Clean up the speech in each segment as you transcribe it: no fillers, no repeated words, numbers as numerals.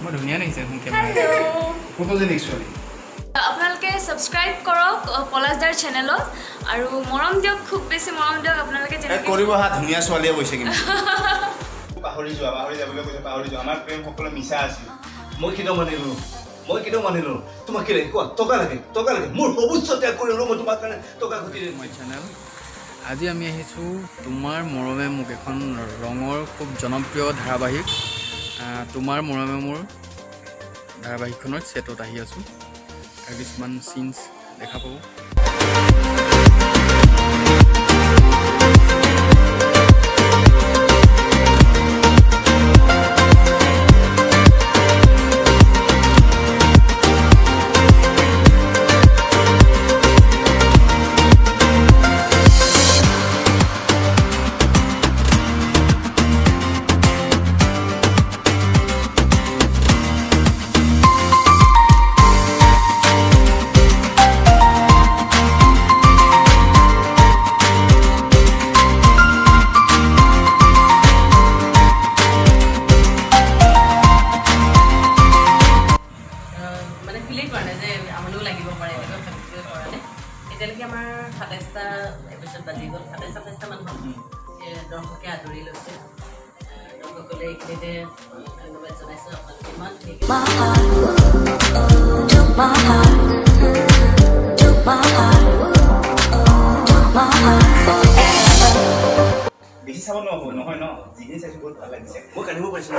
মই ধুনীয়া লাগিছে এখন কেমেৰা ফটোজেনিক ছোৱালী আপোনালোকে সাবস্ক্ৰাইব কৰক পলাশদাৰ চেনেলত আৰু মৰম দিয়ক খুব বেছি মৰম দিয়ক আপোনালোকে যেনেকৈ কৰিব হা ধুনীয়া ছোৱালীয়ে কৈছে কিন্তু পাহৰি যাবলৈ কৈছে পাহৰি যোৱা আমাৰ প্ৰেম সকলো মিছা আছিল মই কেতিয়াও মানিলো তোমাক কি লাগে কোৱা টকা লাগে মোৰ সৰ্বোচ্চ ত্যাগ কৰিলো মই তোমাৰ কাৰণে টকা ঘটি মই চেনেল আজি আমি আহিছোঁ তোমাৰ মৰমে মোক এখন ৰঙৰ খুব জনপ্ৰিয় ধাৰাবাহিক তোমাৰ মৰমে মোৰ ধাৰাবাহিকখনৰ ছেটত আহি আছোঁ আৰু কিছুমান চিনছ দেখা পাব এতিয়ালৈকে আমাৰ ২৭টা এপিছড বাজি গ'ল ২৭-২৮মান হ'ল দৰ্শকে আদৰি লৈছে দৰ্শকসকলে এইখিনিতে ধন্যবাদ জনাইছোঁ আপোনালোকে বেছি চাব নহয় ন যিখিনি চাইছো বহুত ভাল লাগিছে মই কান্দিব পাৰিছো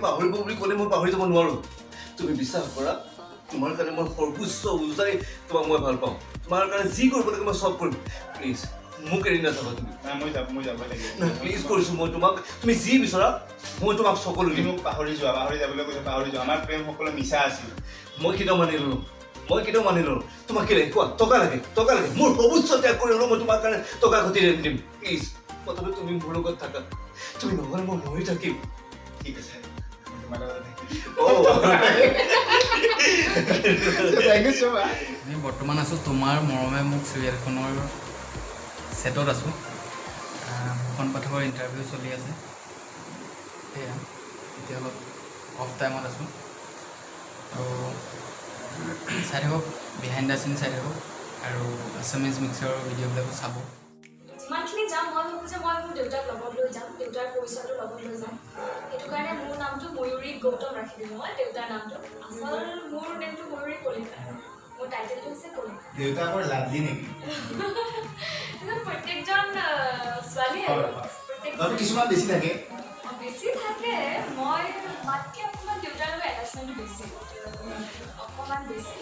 পাহৰিব বুলি ক'লে মই পাহৰি যাব নোৱাৰো তুমি বিশ্বাস কৰা তোমাৰ কাৰণে মই সৰ্বোচ্চ উজাৰি তোমাক মই ভাল পাওঁ তোমাৰ কাৰণে যি কৰিব লাগে মই চব কৰিম প্লিজ মোক এৰি নাথাকা তুমি মই যাব লাগিব প্লিজ কৰিছোঁ মই তোমাক তুমি যি বিচৰা মই তোমাক সকলো দিম মোক পাহৰি যাবলৈ কৈছে পাহৰি যোৱা আমাৰ প্ৰেম সকলো মিছা আছিল মই কেতিয়াও মানিলো তোমাক কি লাগে কোৱা টকা লাগে মোৰ সৰ্বোচ্চ ত্যাগ কৰিলো মই তোমাৰ কাৰণে টকা ঘটি দিম প্লিজ প্ৰথমে তুমি মোৰ লগত থাকা তুমি নহ'লে মই মৰি থাকিম ঠিক আছে আমি বৰ্তমান আছোঁ তোমাৰ মৰমে মোক চিৰিয়েলখনৰ ছেটত আছোঁ ভূষণ পাঠকৰ ইণ্টাৰভিউ চলি আছে সেয়া এতিয়া অলপ অফ টাইমত আছোঁ আৰু চাই থাকক বিহাইণ্ড দ্য চিন চাই থাকক আৰু আছামিজ মিক্সাৰৰ ভিডিঅ'বিলাকো চাব যিমানখিনি যাম মই ভাবোঁ যে মই মোৰ দেউতাক লগত লৈ যাম দেউতাৰ পৰিচয়টো লগত লৈ যাম সেইটো কাৰণে মোৰ নামটো ময়ূৰী গৌতম ৰাখি দিলোঁ মই দেউতাৰ নামটো আচল মোৰ নেমটো ময়ূৰী কলিতা মোৰ টাইটেলটো হৈছে কলিতা দেউতা বৰ লাভলি নেকি প্ৰত্যেকজন ছোৱালীয়ে কিছুমান বেছি থাকে মই মাতকৈ অকণমান দেউতাৰ লগত এটাচমেণ্টটো বেছি অকণমান বেছি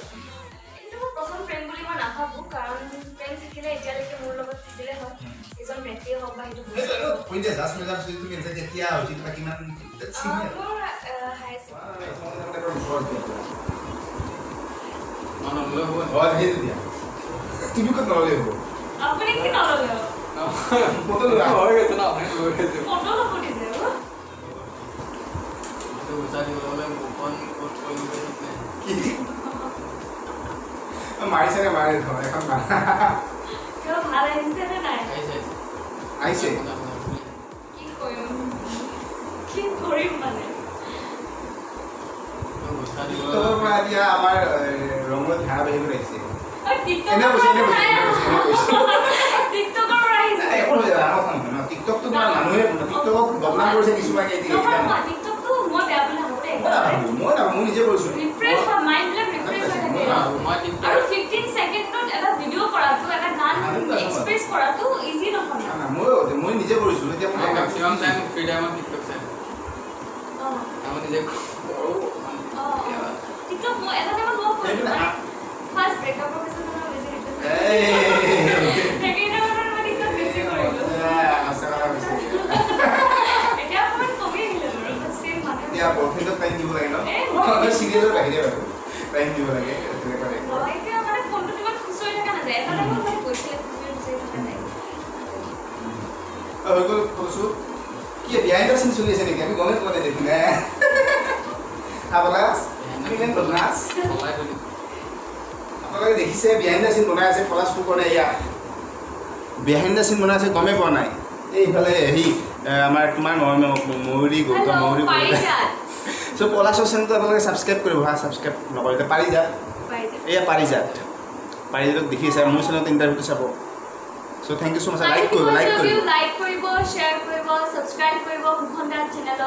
কিন্তু মোৰ প্ৰথম প্ৰেম বুলি মই নাভাবোঁ কাৰণ প্ৰেম থাকিলে এতিয়ালৈকে মোৰ লগত থাকিলে হয় এজন ব্যক্তিয়ে হওক বা সেইটো মোৰ তুমি ক'ত নল'লে হ'ব আপুনি কি নল'লে ফটো ল'ব দিছে মাৰিছে নে মাৰে এখন কিয় ভাল আহিছে নে নাই আহিছে কি কৰিম মানে এতিয়া আমাৰ ৰঙৰ ধাৰাবাহিক আহিছে টিকটকটো মানুহে টিকটকক বদনাম কৰিছে কিছুমানে মই নিজে কৰিছো মই নিজে কৰিছো এতিয়া মেক্সিমাম টাইম ফ্ৰী টাইমত টিকটক চাই আমি নিজে টিকটক মই এটা টাইমত লগ কৰিলো ফাৰ্ষ্ট ব্ৰেকআপৰ পিছত মই বেছি বয়ফ্ৰেণ্ডক টাইম দিব লাগে ন চিৰিয়েলৰ বাহিৰে বাৰু টাইম দিব লাগে হৈ গ'ল কৈছোঁ কি বিহাইণ্ড দ্য চিন চলি আছে নেকি আমি গমেই পোৱা নাই দেখোন আপোনালোকে আপোনালোকে দেখিছে বিহাইণ্ড দ্য চিন বনাই আছে পলাশ ফুকনে এয়া বিহাইণ্ড দ্য চিন বনাই আছে গমেই পোৱা নাই এইফালে হেৰি আমাৰ তোমাৰ ময়ূৰী গৌতম ময়ূৰী চ' পলাশৰ চেনেলটো আপোনালোকে ছাবস্ক্ৰাইব কৰিব হা ছাবস্ক্ৰাইব নকৰিলে পাৰিজাত এয়া পাৰিজাতক দেখি আছে মোৰ চেনেলত ইণ্টাৰভিউটো চাব so' thank you so' much like কৰিব লাইক কৰিব শ্বেয়াৰ কৰিব ছাবস্ক্ৰাইব কৰিব ফুকন দা চেনেলত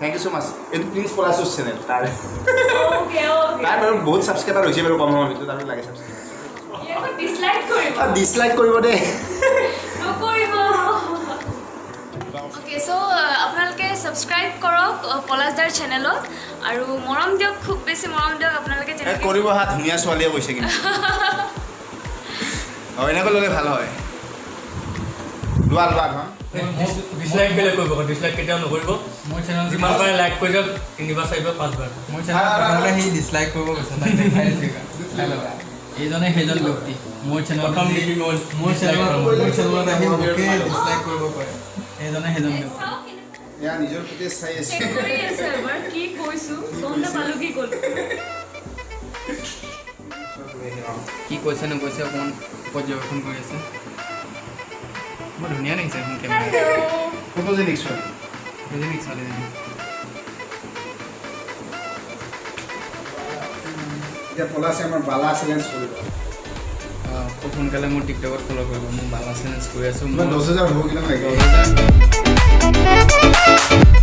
থেংক ইউ ছ' মাছ এইটো প্লিজ পলাশৰ চেনেল তাৰ ওকে তাৰ বাৰু বহুত ছাবস্ক্ৰাইবাৰ হৈছে বাৰু কম সময়ৰ ভিতৰত আৰু লাগে ছাবস্ক্ৰাইব ইয়াক ডিসলাইক কৰিব ডিছলাইক কৰিব দেই নকৰিব ওকে সো আপোনালোকে সাবস্ক্ৰাইব কৰক পলাশদাৰ চেনেলত আৰু মৰম দিয়ক খুব বেছি মৰম দিয়ক আপোনালোকে যেনেকৈ কৰিব হা ধুনীয়া ছোৱালীয়ে কৈছে কিন্তু এনেকৈ ল'লে ভাল হয় লোৱা ধৰা ডিছলাইক বেলেগ কৰিব ডিছলাইক কেতিয়াও নকৰিব মোৰ চেনেল যিমান পাৰে লাইক কৰি দিয়ক 3বাৰ 4বাৰ 5বাৰ মোৰ চেনেল প্ৰথমতে সি ডিছলাইক কৰিব গৈছে তাক দেখাই দিছে এইজনে সেইজন ব্যক্তি মোৰ চেনেলত প্ৰথম দেখি গ'ল মোৰ চেনেলত আহি মোকে ডিছলাইক কৰিব পাৰে এইজনে সেইজন ব্যক্তি এয়া নিজৰ ফুটেজ চাই আছে চেক কৰি আছে এবাৰ কি কৈছো গম নাপালো কি ক'লো কি কৈছে নকৈছে অকণমান পৰ্যবেক্ষণ কৰি আছে বৰ ধুনীয়া লাগিছে এখন কেমেৰা ফটোজেনিক ছোৱালী ফটোজেনিক ছোৱালীজনী এতিয়া পলাশে আমাৰ বালা চেলেঞ্জ কৰিব খুব সোনকালে মোৰ টিকটকত ফ'ল' কৰিব মই বালা চেলেঞ্জ কৰি আছোঁ 10,000 হ'ব কিমান লাগিব 10,000